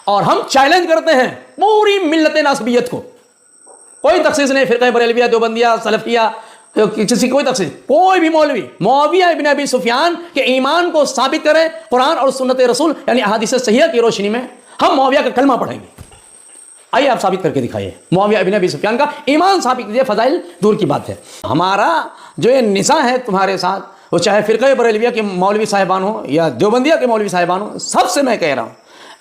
اور ہم چیلنج کرتے ہیں پوری ملت ناسبیت کو. کوئی تخصیص نہیں، فرقہ بریلویہ، دیوبندیہ، سلفیہ، کسی کوئی تخصیص. کوئی بھی مولوی معاویہ ابن ابی سفیان کے ایمان کو ثابت کرے قرآن اور سنت رسول یعنی احادیث صحیحہ کی روشنی میں، ہم معاویہ کا کلمہ پڑھیں گے. آئیے آپ ثابت کر کے دکھائیے معاویہ ابن ابی سفیان کا ایمان ثابت کیجیے. فضائل دور کی بات ہے. ہمارا جو یہ نزاع ہے تمہارے ساتھ، وہ چاہے فرقہ بریلویہ کے مولوی صاحبان ہوں یا دیوبندیہ کے مولوی صاحبان ہوں، سب سے میں کہہ رہا ہوں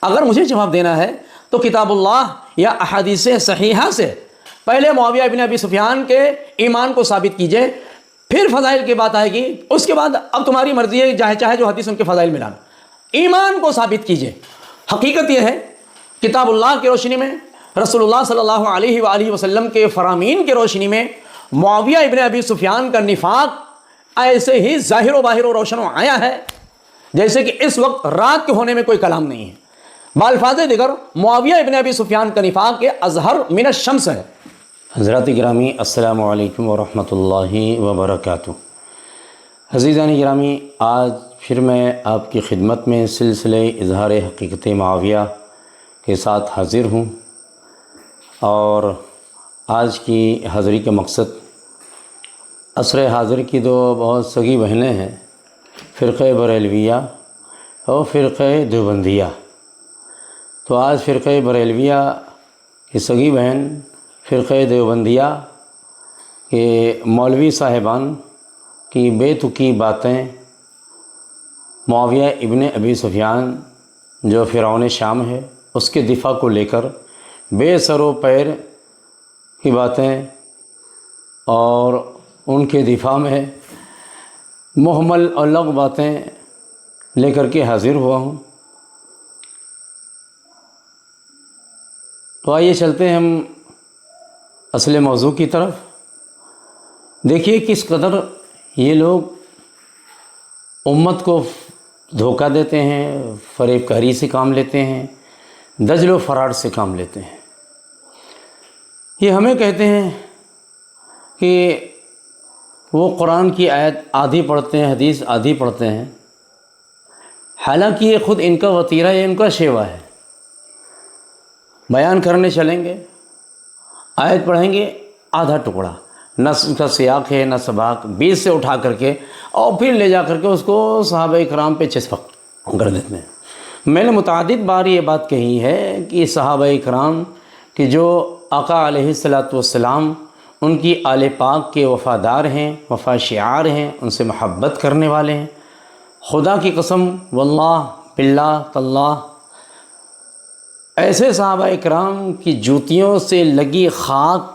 اگر مجھے جواب دینا ہے تو کتاب اللہ یا احادیث صحیحہ سے پہلے معاویہ ابن ابی سفیان کے ایمان کو ثابت کیجئے، پھر فضائل کی بات آئے گی. اس کے بعد اب تمہاری مرضی ہے چاہے جو حدیث ان کے فضائل ملانا. ایمان کو ثابت کیجئے. حقیقت یہ ہے کتاب اللہ کی روشنی میں، رسول اللہ صلی اللہ علیہ وآلہ وسلم کے فرامین کی روشنی میں معاویہ ابن ابی سفیان کا نفاق ایسے ہی ظاہر و باہر و روشن و آیا ہے جیسے کہ اس وقت رات کے ہونے میں کوئی کلام نہیں ہے. بالفاظ دیگر معاویہ ابن ابی سفیان کا نفاق اظہر من الشمس ہے. حضرات گرامی السلام علیکم ورحمۃ اللہ وبرکاتہ. عزیزان گرامی، آج پھر میں آپ کی خدمت میں سلسلہ اظہار حقیقت معاویہ کے ساتھ حاضر ہوں، اور آج کی حاضری کا مقصد عصر حاضر کی دو بہت سگی بہنیں ہیں، فرقہ بریلویہ اور فرقہ دیوبندیہ. تو آج فرقہ بریلویہ کی سگی بہن فرقہ دیوبندیہ کے مولوی صاحبان کی بے تکی باتیں معاویہ ابن ابی سفیان جو فرعون شام ہے اس کے دفاع کو لے کر بے سر و پیر کی باتیں اور ان کے دفاع میں محمل اور لغو باتیں لے کر کے حاضر ہوا ہوں. تو آئیے چلتے ہیں ہم اصل موضوع کی طرف. دیکھیے کس قدر یہ لوگ امت کو دھوکہ دیتے ہیں، فریب کاری سے کام لیتے ہیں، دجل و فراڈ سے کام لیتے ہیں. یہ ہمیں کہتے ہیں کہ وہ قرآن کی آیت آدھی پڑھتے ہیں، حدیث آدھی پڑھتے ہیں، حالانکہ یہ خود ان کا وطیرہ ہے، ان کا شیوا ہے. بیان کرنے چلیں گے، آیت پڑھیں گے آدھا ٹکڑا، نہ اس کا سیاق ہے نہ سباق، بیچ سے اٹھا کر کے اور پھر لے جا کر کے اس کو صحابہ کرام پہ چسپک کر دیتے ہیں. میں نے متعدد بار یہ بات کہی ہے کہ صحابہ کرام کہ جو آقا علیہ الصلاۃ والسلام ان کی آل پاک کے وفادار ہیں، وفا شعار ہیں، ان سے محبت کرنے والے ہیں. خدا کی قسم واللہ باللہ تاللہ ایسے صحابہ کرام کی جوتیوں سے لگی خاک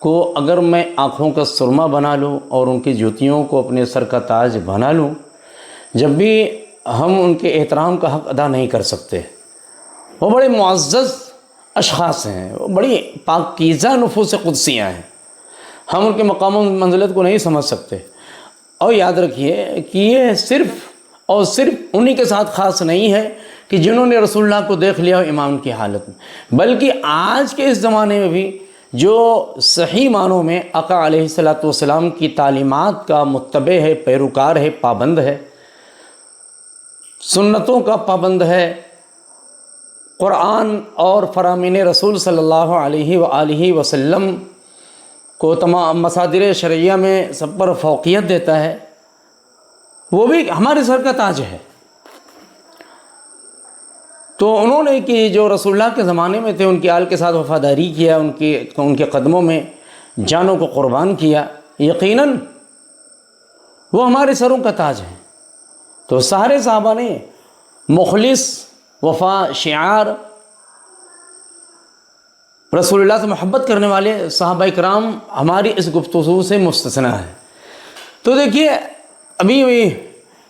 کو اگر میں آنکھوں کا سرما بنا لوں اور ان کی جوتیوں کو اپنے سر کا تاج بنا لوں، جب بھی ہم ان کے احترام کا حق ادا نہیں کر سکتے. وہ بڑے معزز اشخاص ہیں، وہ بڑی پاکیزہ نفوس قدسیاں ہیں، ہم ان کے مقام و منزلت کو نہیں سمجھ سکتے. اور یاد رکھیے کہ یہ صرف اور صرف انہی کے ساتھ خاص نہیں ہے کہ جنہوں نے رسول اللہ کو دیکھ لیا امام کی حالت میں، بلکہ آج کے اس زمانے میں بھی جو صحیح معنوں میں آقا علیہ الصلاۃ والسلام کی تعلیمات کا متبع ہے، پیروکار ہے، پابند ہے، سنتوں کا پابند ہے، قرآن اور فرامین رسول صلی اللہ علیہ وآلہ وسلم کو تمام مصادر شرعیہ میں سب پر فوقیت دیتا ہے، وہ بھی ہمارے سر کا تاج ہے. تو انہوں نے کہ جو رسول اللہ کے زمانے میں تھے ان کی آل کے ساتھ وفاداری کیا، ان کے قدموں میں جانوں کو قربان کیا، یقیناً وہ ہمارے سروں کا تاج ہیں. تو سارے صحابہ نے مخلص، وفا شعار، رسول اللہ سے محبت کرنے والے صحابہ کرام ہماری اس گفتگو سے مستثنیٰ ہیں. تو دیکھیے ابھی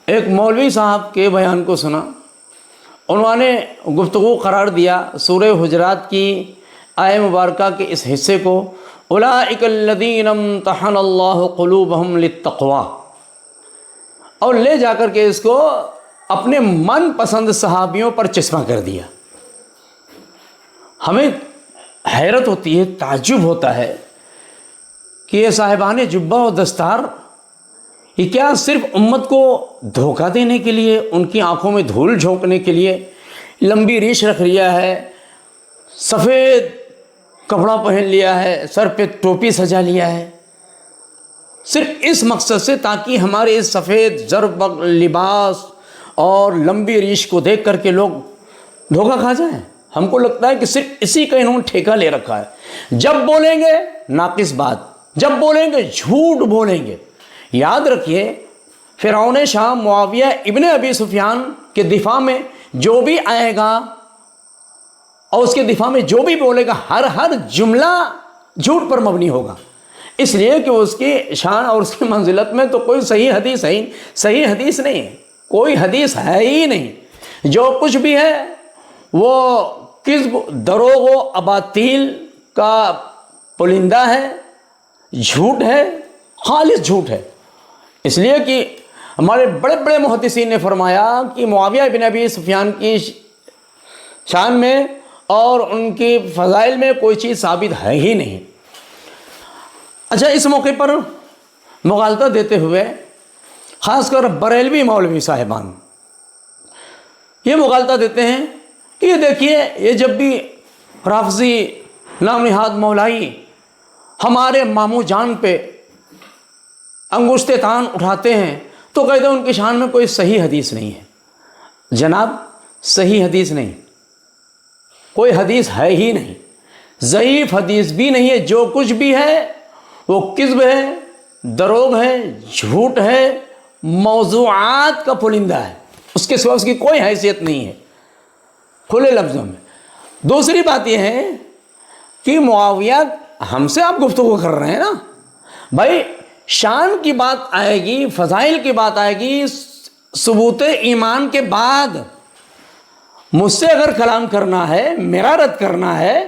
ایک مولوی صاحب کے بیان کو سنا، انہوں نے گفتگو قرار دیا سورہ حجرات کی آیہ مبارکہ کے اس حصے کو، اولئک الذین امتحن اللہ قلوبہم للتقوی، اور لے جا کر کے اس کو اپنے من پسند صحابیوں پر چشمہ کر دیا. ہمیں حیرت ہوتی ہے، تعجب ہوتا ہے کہ یہ صاحبان جبہ و دستار یہ کیا صرف امت کو دھوکہ دینے کے لیے، ان کی آنکھوں میں دھول جھونکنے کے لیے، لمبی ریش رکھ لیا ہے، سفید کپڑا پہن لیا ہے، سر پہ ٹوپی سجا لیا ہے، صرف اس مقصد سے تاکہ ہمارے اس سفید زرق لباس اور لمبی ریش کو دیکھ کر کے لوگ دھوکہ کھا جائیں۔ ہم کو لگتا ہے کہ صرف اسی کا انہوں نے ٹھیکہ لے رکھا ہے، جب بولیں گے ناقص بات، جب بولیں گے جھوٹ بولیں گے۔ یاد رکھیے فرعون شام معاویہ ابن ابی سفیان کے دفاع میں جو بھی آئے گا اور اس کے دفاع میں جو بھی بولے گا، ہر جملہ جھوٹ پر مبنی ہوگا، اس لیے کہ اس کی شان اور اس کی منزلت میں تو کوئی صحیح حدیث نہیں ہے، کوئی حدیث ہے ہی نہیں۔ جو کچھ بھی ہے وہ کذب، دروغ و اباطیل کا پلندہ ہے، جھوٹ ہے، خالص جھوٹ ہے۔ اس لیے کہ ہمارے بڑے بڑے محدثین نے فرمایا کہ معاویہ بن ابی سفیان کی شان میں اور ان کی فضائل میں کوئی چیز ثابت ہے ہی نہیں۔ اچھا، اس موقع پر مغالطہ دیتے ہوئے خاص کر بریلوی مولوی صاحبان یہ مغالطہ دیتے ہیں کہ یہ دیکھیے، یہ جب بھی رافضی نام نہاد مولائی ہمارے ماموں جان پہ انگشت تان اٹھاتے ہیں تو کہتے ہیں ان کی شان میں کوئی صحیح حدیث نہیں ہے۔ جناب، صحیح حدیث نہیں، کوئی حدیث ہے ہی نہیں، ضعیف حدیث بھی نہیں ہے۔ جو کچھ بھی ہے وہ کذب ہے، دروغ ہے، جھوٹ ہے، موضوعات کا پلندہ ہے، اس کے سوا اس کی کوئی حیثیت نہیں ہے کھلے لفظوں میں۔ دوسری بات یہ ہے کہ معاویہ، ہم سے آپ گفتگو کر رہے ہیں نا بھائی، شان کی بات آئے گی، فضائل کی بات آئے گی، ثبوت ایمان کے بعد مجھ سے اگر کلام کرنا ہے، میرا رد کرنا ہے،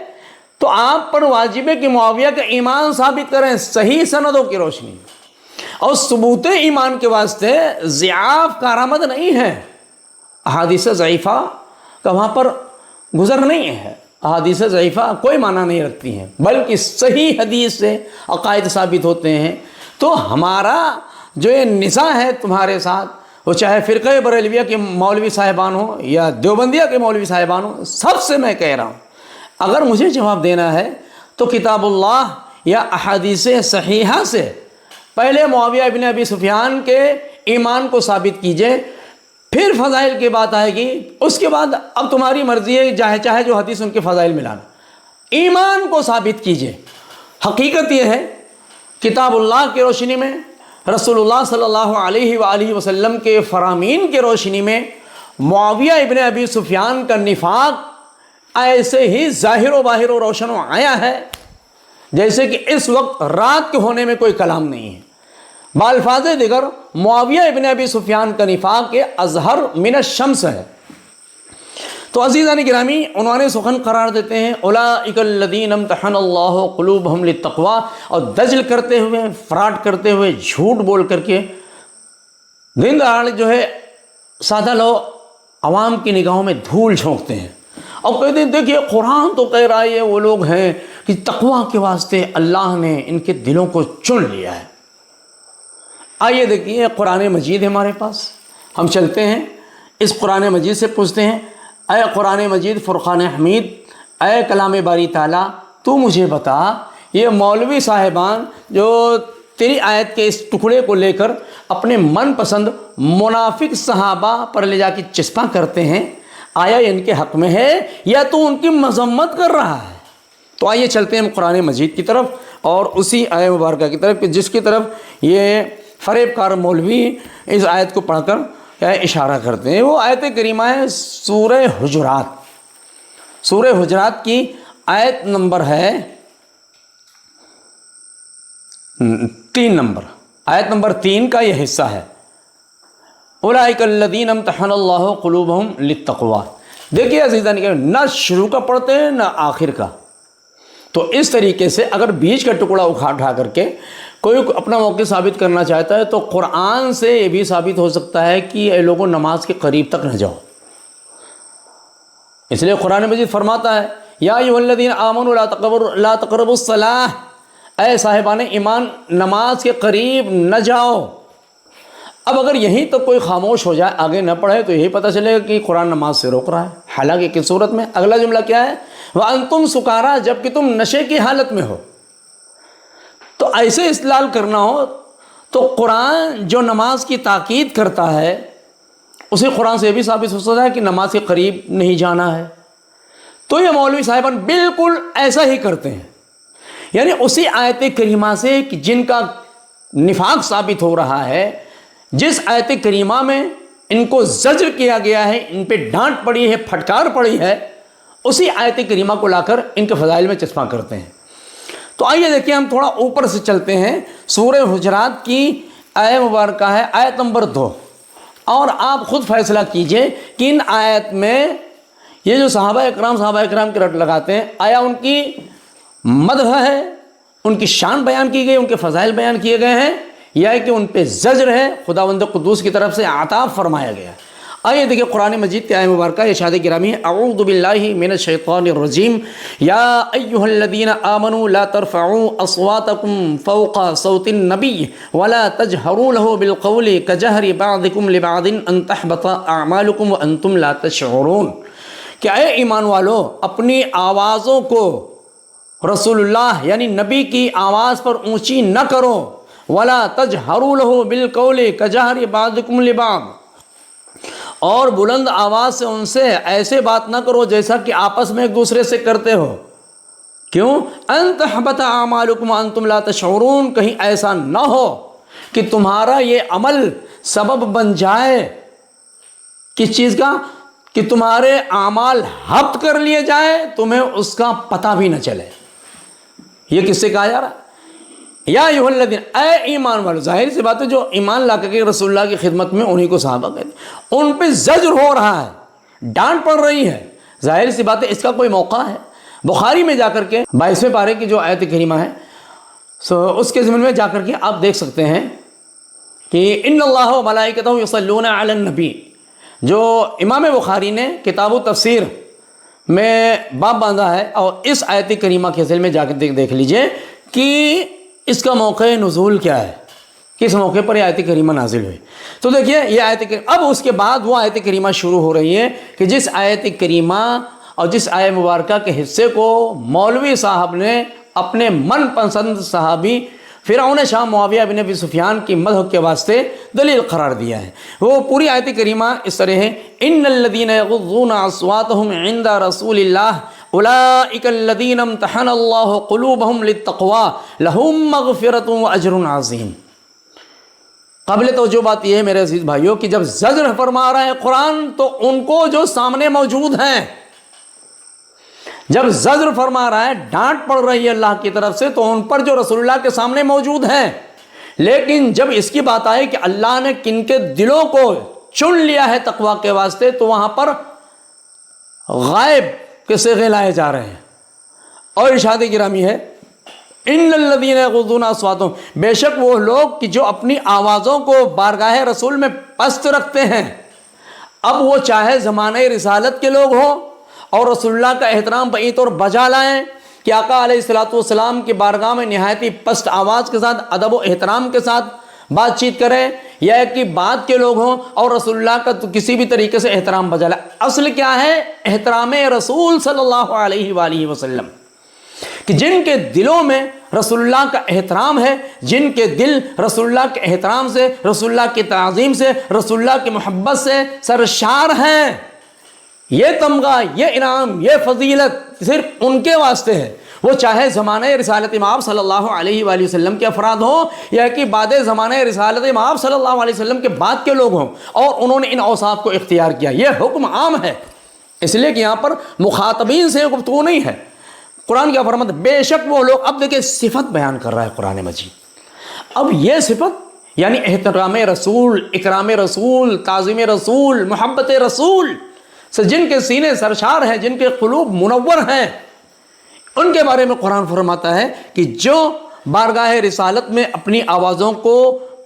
تو آپ پر واجب ہے کہ معاویہ کا ایمان ثابت کریں صحیح سندوں کی روشنی، اور ثبوت ایمان کے واسطے ضعاف کارآمد نہیں ہے، احادیث ضعیفہ کا وہاں پر گزر نہیں ہے۔ احادیث ضعیفہ کوئی معنی نہیں رکھتی ہیں، بلکہ صحیح حدیث سے عقائد ثابت ہوتے ہیں۔ تو ہمارا جو یہ نزاع ہے تمہارے ساتھ، وہ چاہے فرقہ بریلویہ کے مولوی صاحبان ہوں یا دیوبندیہ کے مولوی صاحبان ہوں، سب سے میں کہہ رہا ہوں، اگر مجھے جواب دینا ہے تو کتاب اللہ یا احادیث صحیحہ سے پہلے معاویہ ابن ابی سفیان کے ایمان کو ثابت کیجئے، پھر فضائل کی بات آئے گی، اس کے بعد اب تمہاری مرضی ہے، چاہے جو حدیث ان کے فضائل ملانا، ایمان کو ثابت کیجئے۔ حقیقت یہ ہے، کتاب اللہ کی روشنی میں، رسول اللہ صلی اللہ علیہ وآلہ وسلم کے فرامین کی روشنی میں معاویہ ابن ابی سفیان کا نفاق ایسے ہی ظاہر و باہر و روشن و آیا ہے جیسے کہ اس وقت رات کے ہونے میں کوئی کلام نہیں ہے۔ بالفاظ دیگر معاویہ ابن ابی سفیان کا نفاق اظہر من الشمس ہے۔ تو عزیزان گرامی، عنوان سخن قرار دیتے ہیں اولئک الذین امتحن اللہ قلوبہم للتقوی، اور دجل کرتے ہوئے، فراڈ کرتے ہوئے، جھوٹ بول کر کے دن دہاڑ جو ہے سادہ لوگ عوام کی نگاہوں میں دھول جھونکتے ہیں اور کہتے ہیں دیکھیے قرآن تو کہہ رہا ہے وہ لوگ ہیں کہ تقوی کے واسطے اللہ نے ان کے دلوں کو چن لیا ہے۔ آئیے دیکھیے، قرآن مجید ہے ہمارے پاس، ہم چلتے ہیں اس قرآن مجید سے پوچھتے ہیں، اے قرآن مجید فرقان حمید، اے کلام باری تعالیٰ، تو مجھے بتا، یہ مولوی صاحبان جو تیری آیت کے اس ٹکڑے کو لے کر اپنے من پسند منافق صحابہ پر لے جا کے چسپاں کرتے ہیں، آیا ان کے حق میں ہے یا تو ان کی مذمت کر رہا ہے؟ تو آئیے چلتے ہیں ہم قرآن مجید کی طرف اور اسی آیت مبارکہ کی طرف کہ جس کی طرف یہ فریب کار مولوی اس آیت کو پڑھ کر اشارہ کرتے ہیں۔ وہ آیت کریمہ ہے سورہ حجرات، سورہ حجرات کی آیت نمبر ہے 3 نمبر، آیت نمبر 3 کا یہ حصہ ہے اولئک الذین امتحن اللہ قلوبہم للتقوی۔ دیکھیے عزیزان، نہ شروع کا پڑھتے ہیں نہ آخر کا، تو اس طریقے سے اگر بیچ کا ٹکڑا اٹھا کر کے کوئی اپنا موقع ثابت کرنا چاہتا ہے تو قرآن سے یہ بھی ثابت ہو سکتا ہے کہ اے لوگوں نماز کے قریب تک نہ جاؤ۔ اس لیے قرآن مجید فرماتا ہے یا ایھا الذین آمنوا لا تقربوا الصلاۃ، اے صاحبان ایمان نماز کے قریب نہ جاؤ۔ اب اگر یہیں تک کوئی خاموش ہو جائے، آگے نہ پڑھے، تو یہی پتہ چلے گا کہ قرآن نماز سے روک رہا ہے، حالانکہ کس صورت میں؟ اگلا جملہ کیا ہے؟ وَأَنْتُمْ سُكَارَىٰ، جبکہ تم نشے کی حالت میں ہو۔ تو ایسے استدلال کرنا ہو تو قرآن جو نماز کی تاکید کرتا ہے اسے قرآن سے یہ بھی ثابت ہو سکتا ہے کہ نماز کے قریب نہیں جانا ہے۔ تو یہ مولوی صاحبان بالکل ایسا ہی کرتے ہیں، یعنی اسی آیت کریمہ سے کہ جن کا نفاق ثابت ہو رہا ہے، جس آیت کریمہ میں ان کو زجر کیا گیا ہے، ان پہ ڈانٹ پڑی ہے، پھٹکار پڑی ہے، اسی آیت کریمہ کو لا کر ان کے فضائل میں چسپاں کرتے ہیں۔ تو آئیے دیکھیں، ہم تھوڑا اوپر سے چلتے ہیں۔ سورہ حجرات کی آیت مبارکہ ہے آیت نمبر 2، اور آپ خود فیصلہ کیجئے کہ ان آیت میں یہ جو صحابہ اکرام کے رٹ لگاتے ہیں، آیا ان کی مدح ہے، ان کی شان بیان کی گئی، ان کے فضائل بیان کیے گئے ہیں، یا ہے کہ ان پہ زجر ہے، خداوند قدوس کی طرف سے عطا فرمایا گیا ہے؟ آئیے دیکھیں قرآن مجید کی آیت مبارکہ ارشاد گرامی ہے، اعوذ باللہ من الشیطان الرجیم، یا ایہا الذین آمنوا لا ترفعوا اصواتکم فوق صوت النبی ولا تجہروا لہ بالقول کجہر بعضکم لبعض ان تحبط اعمالکم وانتم لا تشعرون، کہ اے ایمان والو اپنی آوازوں کو رسول اللہ یعنی نبی کی آواز پر اونچی نہ کرو، ولا تجہروا لہ بالقول کجہر بعضکم لبعض، اور بلند آواز سے ان سے ایسے بات نہ کرو جیسا کہ آپس میں ایک دوسرے سے کرتے ہو۔ کیوں؟ ان تحبط اعمالکم وانتم لا تشعرون، کہیں ایسا نہ ہو کہ تمہارا یہ عمل سبب بن جائے کس چیز کا؟ کہ تمہارے اعمال حبط کر لیے جائیں، تمہیں اس کا پتہ بھی نہ چلے۔ یہ کس سے کہا جا رہا ہے؟ یا ایھا الذین، اے ایمان والو، ظاہر سی بات ہے جو ایمان لا کر کے رسول اللہ کی خدمت میں انہی کو صحابہ کہتے ہیں، ان پہ زجر ہو رہا ہے، ڈانٹ پڑ رہی ہے، ظاہر سی بات ہے اس کا کوئی موقع ہے۔ بخاری میں جا کر کے 22ویں پارے کی جو آیت کریمہ ہے اس کے ضمن میں جا کر کے آپ دیکھ سکتے ہیں کہ ان اللہ و ملائکتہ یصلون علی النبی، جو امام بخاری نے کتاب و تفسیر میں باب باندھا ہے، اور اس آیت کریمہ کے ذیل میں جا کے دیکھ لیجئے کہ اس کا موقع نزول کیا ہے، کس موقع پر یہ آیت کریمہ نازل ہوئی۔ تو دیکھیے یہ آیت کریمہ، اب اس کے بعد وہ آیت کریمہ شروع ہو رہی ہے کہ جس آیت کریمہ اور جس آیت مبارکہ کے حصے کو مولوی صاحب نے اپنے من پسند صحابی فرعون شام معاویہ بن ابی سفیان کی مدح کے واسطے دلیل قرار دیا ہے، وہ پوری آیت کریمہ اس طرح ہے، ان الذین یغضون اصواتهم عند رسول اللہ اولئک الذین امتحن اللہ قلوبهم للتقوی لہم مغفرۃ واجر عظیم۔ قابل توجہ بات یہ ہے میرے عزیز بھائیوں کہ جب زجر فرما رہا ہے قرآن تو ان کو جو سامنے موجود ہیں، جب زجر فرما رہا ہے، ڈانٹ پڑ رہی ہے اللہ کی طرف سے، تو ان پر جو رسول اللہ کے سامنے موجود ہیں، لیکن جب اس کی بات آئے کہ اللہ نے کن کے دلوں کو چن لیا ہے تقوی کے واسطے، تو وہاں پر غائب کے صیغے لائے جا رہے ہیں۔ اور ارشاد گرامی ہے، ان الذین یغضون اصواتهم، بے شک وہ لوگ کہ جو اپنی آوازوں کو بارگاہ رسول میں پست رکھتے ہیں، اب وہ چاہے زمانہ رسالت کے لوگ ہوں اور رسول اللہ کا احترام بئی طور بجا لائیں کہ آقا علیہ السلام کی بارگاہ میں نہایت ہی پست آواز کے ساتھ ادب و احترام کے ساتھ بات چیت کریں، یا کہ بعد کے لوگ ہوں اور رسول اللہ کا تو کسی بھی طریقے سے احترام بجا لائیں۔ اصل کیا ہے؟ احترام رسول صلی اللہ علیہ وآلہ وسلم، کہ جن کے دلوں میں رسول اللہ کا احترام ہے، جن کے دل رسول اللہ کے احترام سے، رسول اللہ کی تعظیم سے، رسول اللہ کی محبت سے سرشار ہیں، یہ تمغہ، یہ انعام، یہ فضیلت صرف ان کے واسطے ہے، وہ چاہے زمانہ رسالت مآب صلی اللہ علیہ وآلہ وسلم کے افراد ہوں، یا کہ بعد زمانہ رسالت مآب صلی اللہ علیہ وسلم کے بعد کے لوگ ہوں، اور انہوں نے ان اوصاف کو اختیار کیا۔ یہ حکم عام ہے، اس لیے کہ یہاں پر مخاطبین سے گفتگو نہیں ہے۔ قرآن کیا فرماتا ہے؟ بے شک وہ لوگ، اب دیکھیں صفت بیان کر رہا ہے قرآن مجید، اب یہ صفت یعنی احترام رسول، اکرام رسول، تعظیم رسول، محبت رسول سے جن کے سینے سرشار ہیں، جن کے قلوب منور ہیں، ان کے بارے میں قرآن فرماتا ہے کہ جو بارگاہ رسالت میں اپنی آوازوں کو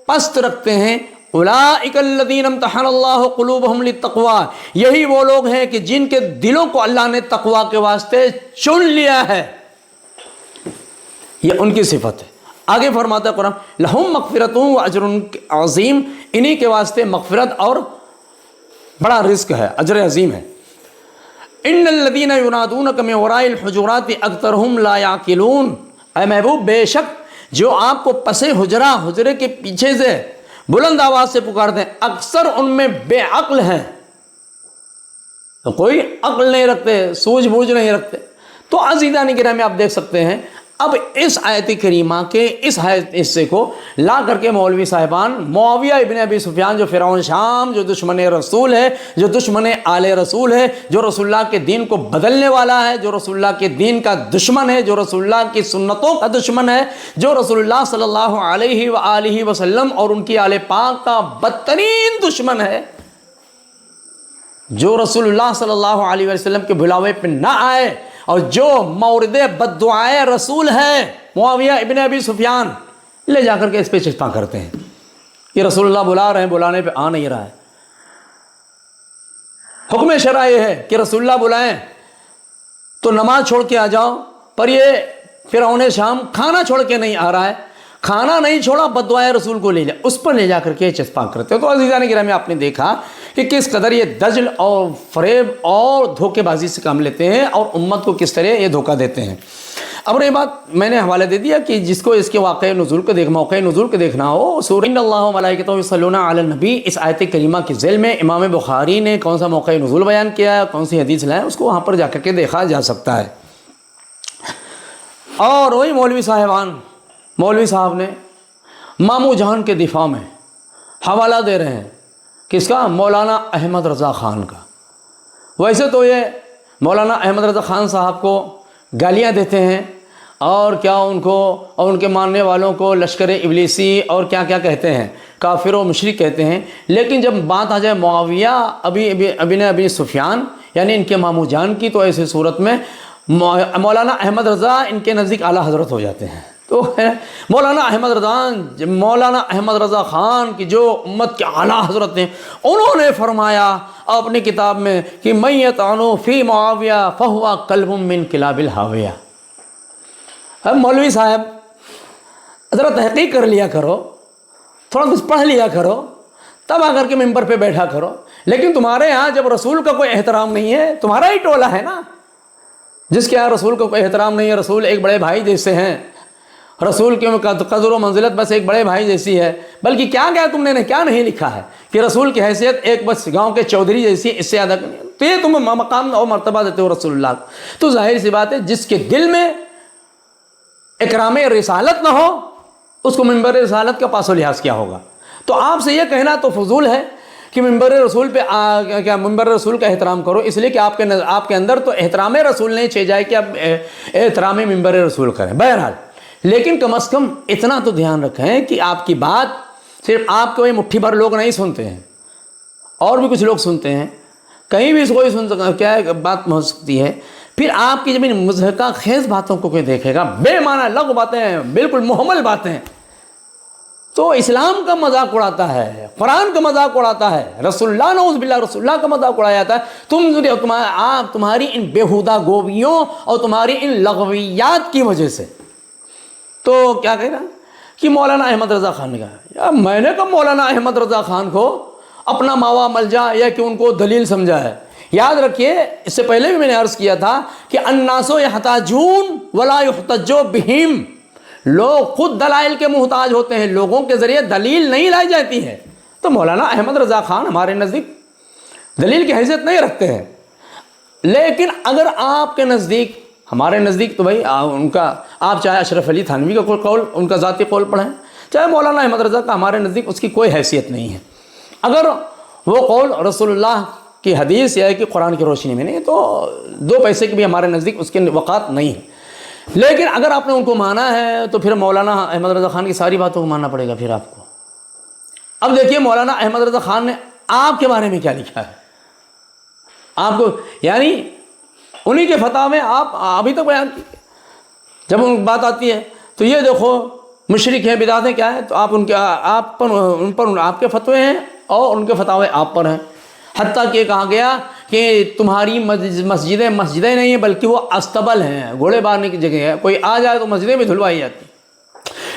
پست رکھتے ہیں، اولئک الذین امتحن اللہ قلوبہم للتقوی، یہی وہ لوگ ہیں کہ جن کے دلوں کو اللہ نے تقوی کے واسطے چن لیا ہے، یہ ان کی صفت ہے۔ آگے فرماتا ہے قرآن، لہم مغفرۃ واجر عظیم، انہی کے واسطے مغفرت اور بڑا رزق ہے، اجر عظیم ہے۔ ان الذین ینادونک من وراء الحجرات اکثرهم لا یعقلون، اے محبوب بے شک جو آپ کو پس حجرے کے پیچھے سے بلند آواز سے پکارتے ہیں اکثر ان میں بے عقل ہیں، تو کوئی عقل نہیں رکھتے، سوجھ بوجھ نہیں رکھتے۔ تو عزیزان گرامی آپ دیکھ سکتے ہیں اب اس آیت کریمہ کے اس حصے کو لا کر کے مولوی صاحبان معاویہ ابن ابی سفیان جو فرعون شام، جو دشمن رسول ہے، جو دشمن آل رسول ہے، جو رسول اللہ کے دین کو بدلنے والا ہے، جو رسول اللہ کے دین کا دشمن ہے، جو رسول اللہ کی سنتوں کا دشمن ہے، جو رسول اللہ صلی اللہ علیہ وآلہ وسلم اور ان کی آل پاک کا بدترین دشمن ہے، جو رسول اللہ صلی اللہ علیہ وسلم کے بھلاوے پہ نہ آئے اور جو مورد بد دعائے رسول ہے معاویہ ابن ابی سفیان، لے جا کر کے اس پہ چسپاں کرتے ہیں کہ رسول اللہ بلا رہے ہیں، بلانے پہ آ نہیں رہا ہے۔ حکم شرع یہ ہے کہ رسول اللہ بلائیں تو نماز چھوڑ کے آ جاؤ، پر یہ فرعون شام کھانا چھوڑ کے نہیں آ رہا ہے، کھانا نہیں چھوڑا، بد دعائے رسول کو لے جا، اس پر لے جا کر کے چسپاں کرتے ہیں۔ تو عزیزان گرامی آپ نے دیکھا کہ کس قدر یہ دجل اور فریب اور دھوکے بازی سے کام لیتے ہیں اور امت کو کس طرح یہ دھوکہ دیتے ہیں۔ اب یہ بات میں نے حوالہ دے دیا کہ جس کو اس کے موقع نزول کو دیکھنا ہو، سورہ ان اللہ و ملائکتہ یصلون علی النبی، اس آیت کریمہ کے ذیل میں امام بخاری نے کون سا موقع نزول بیان کیا ہے، کون سی حدیث لائے، اس کو وہاں پر جا کر کے دیکھا جا سکتا ہے۔ اور وہی مولوی صاحب نے ماموں جان کے دفاع میں حوالہ دے رہے ہیں، کس کا؟ مولانا احمد رضا خان کا۔ ویسے تو یہ مولانا احمد رضا خان صاحب کو گالیاں دیتے ہیں اور کیا ان کو اور ان کے ماننے والوں کو لشکر ابلیسی اور کیا کیا کہتے ہیں، کافر و مشرک کہتے ہیں، لیکن جب بات آ جائے معاویہ ابن ابی سفیان یعنی ان کے ماموں جان کی، تو ایسی صورت میں مولانا احمد رضا ان کے نزدیک اعلیٰ حضرت ہو جاتے ہیں۔ تو مولانا احمد رضا خان کی جو امت کے اعلیٰ حضرت ہیں، انہوں نے فرمایا اپنی کتاب میں کہ من یطعن فی معاویہ فہو کلب من کلاب الہاویہ۔ اب مولوی صاحب ذرا تحقیق کر لیا کرو، تھوڑا کچھ پڑھ لیا کرو، تب آ کر کے ممبر پہ بیٹھا کرو، لیکن تمہارے ہاں جب رسول کا کوئی احترام نہیں ہے، تمہارا ہی ٹولہ ہے نا جس کے یہاں رسول کا کوئی احترام نہیں ہے۔ رسول ایک بڑے بھائی جیسے ہیں، رسول کی قدر و منزلت بس ایک بڑے بھائی جیسی ہے، بلکہ کیا تم نے کیا نہیں لکھا ہے کہ رسول کی حیثیت ایک بس گاؤں کے چودھری جیسی، اس سے زیادہ نہیں، تو یہ تم مقام اور مرتبہ دیتے ہو رسول اللہ کو۔ تو ظاہر سی بات ہے جس کے دل میں اکرام رسالت نہ ہو اس کو ممبر رسالت کا پاس و لحاظ کیا ہوگا؟ تو آپ سے یہ کہنا تو فضول ہے کہ ممبر رسول پہ ممبر رسول کا احترام کرو، اس لیے کہ آپ کے اندر تو احترام رسول نہیں چھے جائے کہ آپ احترام ممبر رسول کریں۔ بہرحال لیکن کم از کم اتنا تو دھیان رکھیں کہ آپ کی بات صرف آپ کے وہی مٹھی بھر لوگ نہیں سنتے ہیں، اور بھی کچھ لوگ سنتے ہیں، کہیں بھی کوئی سن سکتا کیا ہے بات ہو سکتی ہے۔ پھر آپ کی جب ان مضحکہ خیز باتوں کو کوئی دیکھے گا، بے معنی لغو باتیں، بالکل محمل باتیں، تو اسلام کا مذاق اڑاتا ہے، قرآن کا مذاق اڑاتا ہے، رسول اللہ نعوذ باللہ رسول اللہ کا مذاق اڑایا جاتا ہے تمہاری ان بیہودہ گویوں اور تمہاری ان لغویات کی وجہ سے۔ تو کیا کہہ رہا کہ مولانا احمد رضا خان نے کہا، یا میں نے کہا مولانا احمد رضا خان کو اپنا ماوا ملجا یا کہ ان کو دلیل سمجھا ہے۔ یاد رکھیے اس سے پہلے بھی میں نے عرض کیا تھا کہ الناس یحتاجون ولا یحتج بہم، لوگ خود دلائل کے محتاج ہوتے ہیں، لوگوں کے ذریعے دلیل نہیں لائی جاتی ہے۔ تو مولانا احمد رضا خان ہمارے نزدیک دلیل کی حیثیت نہیں رکھتے ہیں، لیکن اگر آپ کے نزدیک، ہمارے نزدیک تو بھائی ان کا، آپ چاہے اشرف علی تھانوی کا کوئی قول، ان کا ذاتی قول پڑھیں، چاہے مولانا احمد رضا کا، ہمارے نزدیک اس کی کوئی حیثیت نہیں ہے۔ اگر وہ قول رسول اللہ کی حدیث یا کہ قرآن کی روشنی میں نہیں تو دو پیسے کی بھی ہمارے نزدیک اس کے وقات نہیں ہے۔ لیکن اگر آپ نے ان کو مانا ہے تو پھر مولانا احمد رضا خان کی ساری باتوں کو ماننا پڑے گا پھر آپ کو۔ اب دیکھیے مولانا احمد رضا خان نے آپ کے بارے میں کیا لکھا ہے، آپ کو یعنی انہی کے فتح میں آپ ابھی تک بیان کی، جب ان بات آتی ہے تو یہ دیکھو مشرک ہیں، بدعتیں کیا ہے، تو آپ ان پر آپ کے فتوے ہیں اور ان کے فتاوے آپ پر ہیں۔ حتیٰ کہ کہا گیا کہ تمہاری مسجدیں نہیں ہیں بلکہ وہ استبل ہیں، گھوڑے بارنے کی جگہ ہے، کوئی آ جائے تو مسجدیں بھی دھلوائی جاتی۔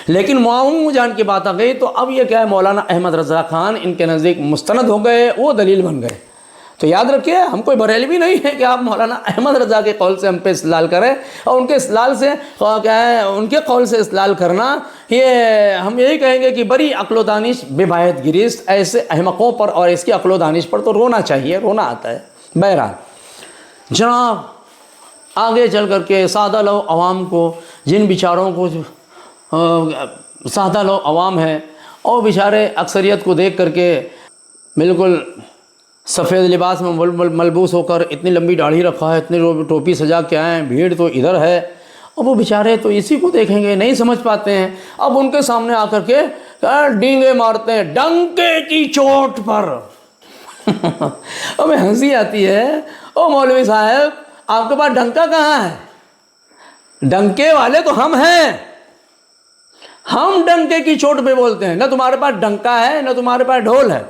لیکن معاون جان کی بات آ گئی تو اب یہ کیا ہے، مولانا احمد رضا خان ان کے نزدیک مستند ہو گئے، وہ دلیل بن گئے۔ تو یاد رکھیے ہم کوئی بریلوی نہیں ہے کہ آپ مولانا احمد رضا کے قول سے ہم پہ استدلال کریں اور ان کے استدلال سے کیا ہے ان کے قول سے استدلال کرنا، یہ ہم یہی کہیں گے کہ بڑی عقل و دانش بے باید گریست، ایسے احمقوں پر اور اس کی عقل و دانش پر تو رونا چاہیے، رونا آتا ہے۔ بہرحال جناب آگے چل کر کے سادہ لو عوام کو، جن بیچاروں کو سادہ لو عوام ہے اور بیچارے اکثریت کو دیکھ کر کے بالکل سفید لباس میں ملبوس ہو کر اتنی لمبی داڑھی رکھا ہے، اتنی ٹوپی سجا کے آئے ہیں، بھیڑ تو ادھر ہے، اور وہ بیچارے تو اسی کو دیکھیں گے، نہیں سمجھ پاتے ہیں۔ اب ان کے سامنے آ کر کے ڈینگے مارتے ہیں ڈنکے کی چوٹ پر۔ ہمیں ہنسی آتی ہے، او مولوی صاحب آپ کے پاس ڈنکا کہاں ہے؟ ڈنکے والے تو ہم ہیں، ہم ڈنکے کی چوٹ پہ بولتے ہیں، نہ تمہارے پاس ڈنکا ہے نہ تمہارے پاس ڈھول ہے۔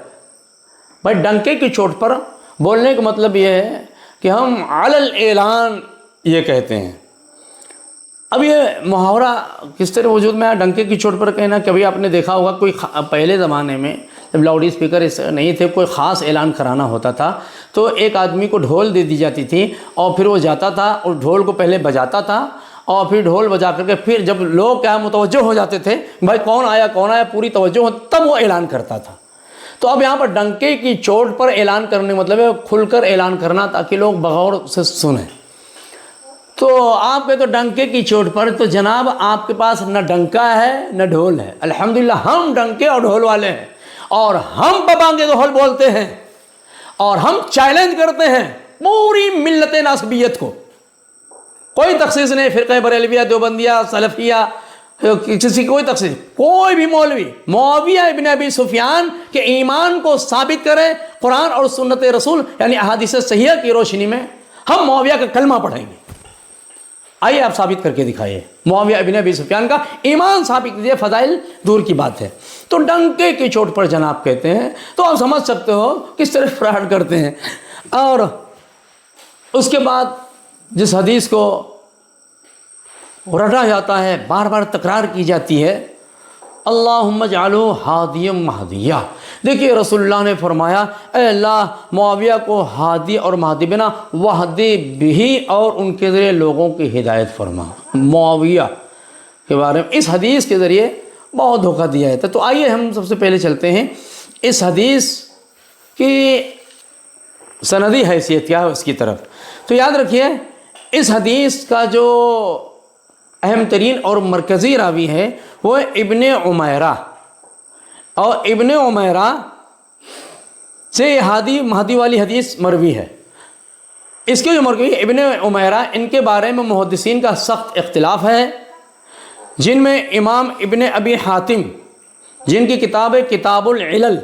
بھائی ڈنکے کی چوٹ پر بولنے کا مطلب یہ ہے کہ ہم علی الاعلان یہ کہتے ہیں۔ اب یہ محاورہ کس طرح وجود میں آیا ڈنکے کی چوٹ پر کہنا؟ کبھی آپ نے دیکھا ہوگا کوئی پہلے زمانے میں جب لاؤڈ اسپیکر نہیں تھے، کوئی خاص اعلان کرانا ہوتا تھا تو ایک آدمی کو ڈھول دے دی جاتی تھی اور پھر وہ جاتا تھا اور ڈھول کو پہلے بجاتا تھا اور پھر ڈھول بجا کر کے پھر جب لوگ کیا متوجہ ہو جاتے تھے بھائی کون آیا پوری توجہ ہو، تب وہ اعلان کرتا تھا۔ تو اب یہاں پر ڈنکے کی چوٹ پر اعلان کرنے مطلب ہے کھل کر اعلان کرنا تاکہ لوگ بغور سے سنیں۔ تو آپ کے تو ڈنکے کی چوٹ پر، تو جناب آپ کے پاس نہ ڈنکا ہے نہ ڈھول ہے۔ الحمدللہ ہم ڈنکے اور ڈھول والے ہیں اور ہم ببانگ ڈھول بولتے ہیں اور ہم چیلنج کرتے ہیں پوری ملت ناسبیت کو۔ کوئی تخصیص نہیں، فرقہ بریلویہ، دیوبندیہ، سلفیہ، کسی کوئی تخصیص، کوئی بھی مولوی معاویہ ابن ابی سفیان کے ایمان کو ثابت کرے قرآن اور سنت رسول یعنی احادیث صحیحہ کی روشنی میں، ہم معاویہ کا کلمہ پڑھیں گے۔ آئیے آپ ثابت کر کے دکھائیے معاویہ ابن ابی سفیان کا ایمان ثابت کیجیے، فضائل دور کی بات ہے۔ تو ڈنکے کی چوٹ پر جناب کہتے ہیں، تو آپ سمجھ سکتے ہو کس طرح فراڈ کرتے ہیں۔ اور اس کے بعد جس حدیث کو رٹا جاتا ہے، بار بار تکرار کی جاتی ہے، اللہم اجعلہ ہادیا مہدیہ۔ دیکھیے رسول اللہ نے فرمایا اے اللہ معاویہ کو ہادی اور مہدی بنا، وہدی بھی، اور ان کے ذریعے لوگوں کی ہدایت فرما۔ معاویہ کے بارے میں اس حدیث کے ذریعے بہت دھوکہ دیا ہے۔ تو آئیے ہم سب سے پہلے چلتے ہیں اس حدیث کی سندی حیثیت کیا ہے اس کی طرف۔ تو یاد رکھیے اس حدیث کا جو اہم ترین اور مرکزی راوی ہے وہ ابن عمیرہ، اور ابن عمیرہ سے ہادی مہدی والی حدیث مروی ہے۔ اس کے جو مروی ابن عمیرہ، ان کے بارے میں محدثین کا سخت اختلاف ہے، جن میں امام ابن ابی حاتم، جن کی کتاب ہے کتاب العلل،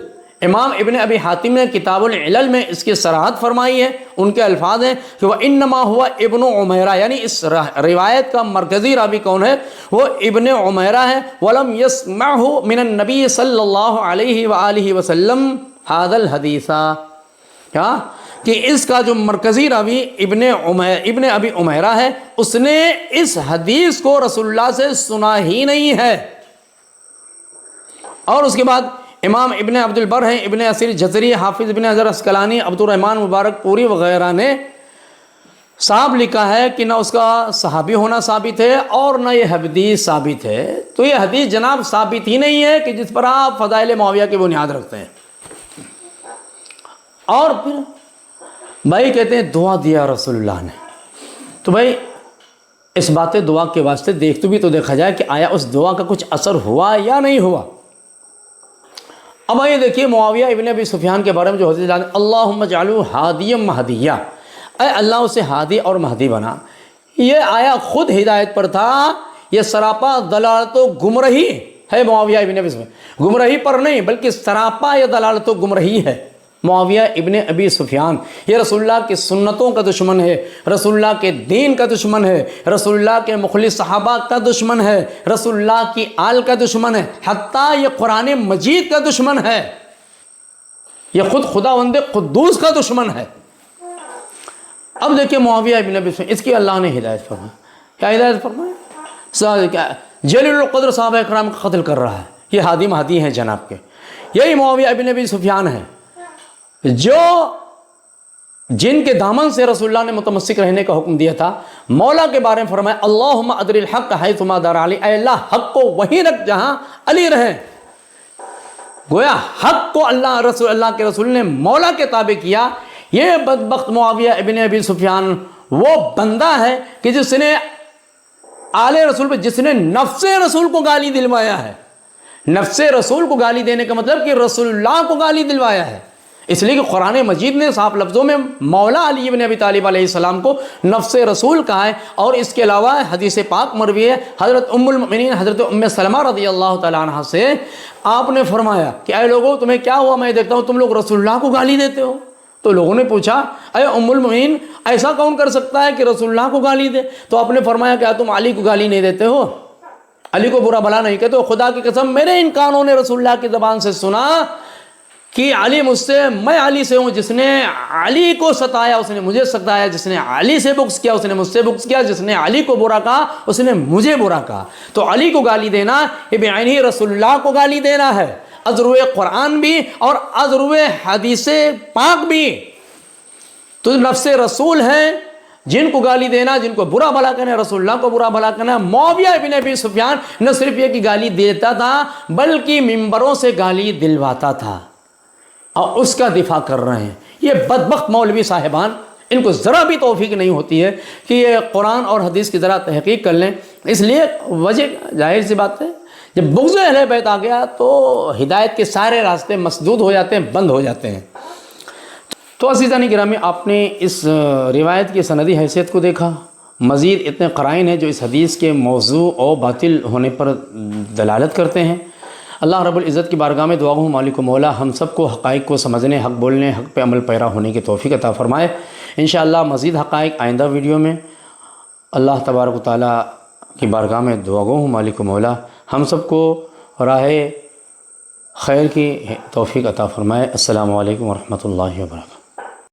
امام ابن ابی حاتم نے کتاب العلل میں اس کی صراحت فرمائی ہے۔ ان کے الفاظ ہیں کہ وہ انما ہوا ابن عمیرہ، یعنی اس روایت کا مرکزی راوی کون ہے؟ وہ ابن عمیرہ ہے۔ ولم یسمعہ من النبی صلی اللہ علیہ وآلہ وسلم ھذا الحدیث، کیا کہ اس کا جو مرکزی راوی ابن ابی عمیرہ ہے، اس نے اس حدیث کو رسول اللہ سے سنا ہی نہیں ہے۔ اور اس کے بعد امام ابن عبد البر ہیں، ابن اسیر جزری، حافظ ابن حجر عسقلانی، عبد الرحمن مبارک پوری وغیرہ نے صاحب لکھا ہے کہ نہ اس کا صحابی ہونا ثابت ہے اور نہ یہ حدیث ثابت ہے۔ تو یہ حدیث جناب ثابت ہی نہیں ہے کہ جس پر آپ فضائل معاویہ کی بنیاد رکھتے ہیں۔ اور پھر بھائی کہتے ہیں دعا دیا رسول اللہ نے، تو بھائی اس بات دعا کے واسطے تو دیکھا جائے کہ آیا اس دعا کا کچھ اثر ہوا یا نہیں ہوا۔ اب آئیے دیکھیے معاویہ ابن ابی سفیان کے بارے میں جو حدیث اللہم اجعلہ ہادیا مہدیہ، اے اللہ اسے ہادی اور مہدی بنا، یہ آیا خود ہدایت پر تھا، یہ سراپا دلالت و گمراہی ہے معاویہ ابن ابی سفیان، گمراہی پر نہیں بلکہ سراپا یہ دلالت و گمراہی ہے۔ معاویہ ابن ابی سفیان یہ رسول اللہ کی سنتوں کا دشمن ہے، رسول اللہ کے دین کا دشمن ہے، رسول اللہ کے مخلص صحابہ کا دشمن ہے، رسول اللہ کی آل کا دشمن ہے، حتیٰ یہ قرآن مجید کا دشمن ہے، یہ خود خداوند قدوس کا دشمن ہے۔ اب دیکھیں معاویہ ابن ابی سفیان، اس کی اللہ نے ہدایت فرمائی۔ کیا ہدایت فرمائی؟ جلیل القدر صحابہ اکرام کا قتل کر رہا ہے، یہ ہادی مہدی ہیں جناب کے۔ یہی معاویہ ابن ابی سفیان ہے جو جن کے دامن سے رسول اللہ نے متمسک رہنے کا حکم دیا تھا، مولا کے بارے میں فرمایا اللہم ادر الحق حیثما دار علی، اے اللہ حق کو وہیں رکھ جہاں علی رہیں۔ گویا حق کو اللہ کے رسول نے مولا کے تابع کیا۔ یہ بدبخت معاویہ ابن ابی سفیان وہ بندہ ہے کہ جس نے آل رسول پہ، جس نے نفس رسول کو گالی دلوایا ہے۔ نفس رسول کو گالی دینے کا مطلب کہ رسول اللہ کو گالی دلوایا ہے، اس لیے کہ قرآن مجید نے صاف لفظوں میں مولا علی بن ابی طالب علیہ السلام کو نفس رسول کہا ہے۔ اور اس کے علاوہ حدیث پاک مروی ہے حضرت ام المؤمنین حضرت ام سلمہ رضی اللہ تعالیٰ عنہ سے، آپ نے فرمایا کہ اے لوگوں تمہیں کیا ہوا، میں دیکھتا ہوں تم لوگ رسول اللہ کو گالی دیتے ہو۔ تو لوگوں نے پوچھا اے ام المؤمنین ایسا کون کر سکتا ہے کہ رسول اللہ کو گالی دے؟ تو آپ نے فرمایا کیا تم علی کو گالی نہیں دیتے ہو، علی کو برا بھلا نہیں کہتے ہو؟ خدا کی قسم میرے ان کانوں نے رسول اللہ کی زبان سے سنا کہ علی مجھ سے، میں علی سے ہوں، جس نے علی کو ستایا اس نے مجھے ستایا، جس نے علی سے بغض کیا اس نے مجھ سے بغض کیا، جس نے علی کو برا کہا اس نے مجھے برا کہا۔ تو علی کو گالی دینا یہ بعینہ رسول اللہ کو گالی دینا ہے، ازروِ قرآن بھی اور ازروِ حدیث پاک بھی۔ تو نفس رسول ہیں جن کو گالی دینا، جن کو برا بھلا کہنا، رسول اللہ کو برا بھلا کہنا۔ معاویہ ابن ابی سفیان نہ صرف یہ کہ گالی دیتا تھا بلکہ ممبروں سے گالی دلواتا تھا، اور اس کا دفاع کر رہے ہیں۔ یہ بدبخت مولوی صاحبان، ان کو ذرا بھی توفیق نہیں ہوتی ہے کہ یہ قرآن اور حدیث کی ذرا تحقیق کر لیں۔ اس لیے وجہ ظاہر سی بات ہے، جب بغض اہل بیت آ گیا تو ہدایت کے سارے راستے مسدود ہو جاتے ہیں، بند ہو جاتے ہیں۔ تو عزیزان گرامی، آپ نے اس روایت کی سندی حیثیت کو دیکھا، مزید اتنے قرائن ہیں جو اس حدیث کے موضوع اور باطل ہونے پر دلالت کرتے ہیں۔ اللہ رب العزت کی بارگاہ میں دعا ہوں مالک و مولا ہم سب کو حقائق کو سمجھنے، حق بولنے، حق پہ عمل پیرا ہونے کی توفیق عطا فرمائے۔ انشاءاللہ مزید حقائق آئندہ ویڈیو میں۔ اللہ تبارک و تعالیٰ کی بارگاہ میں دعا ہوں مالک و مولا ہم سب کو راہ خیر کی توفیق عطا فرمائے۔ السلام علیکم ورحمۃ اللہ وبرکاتہ۔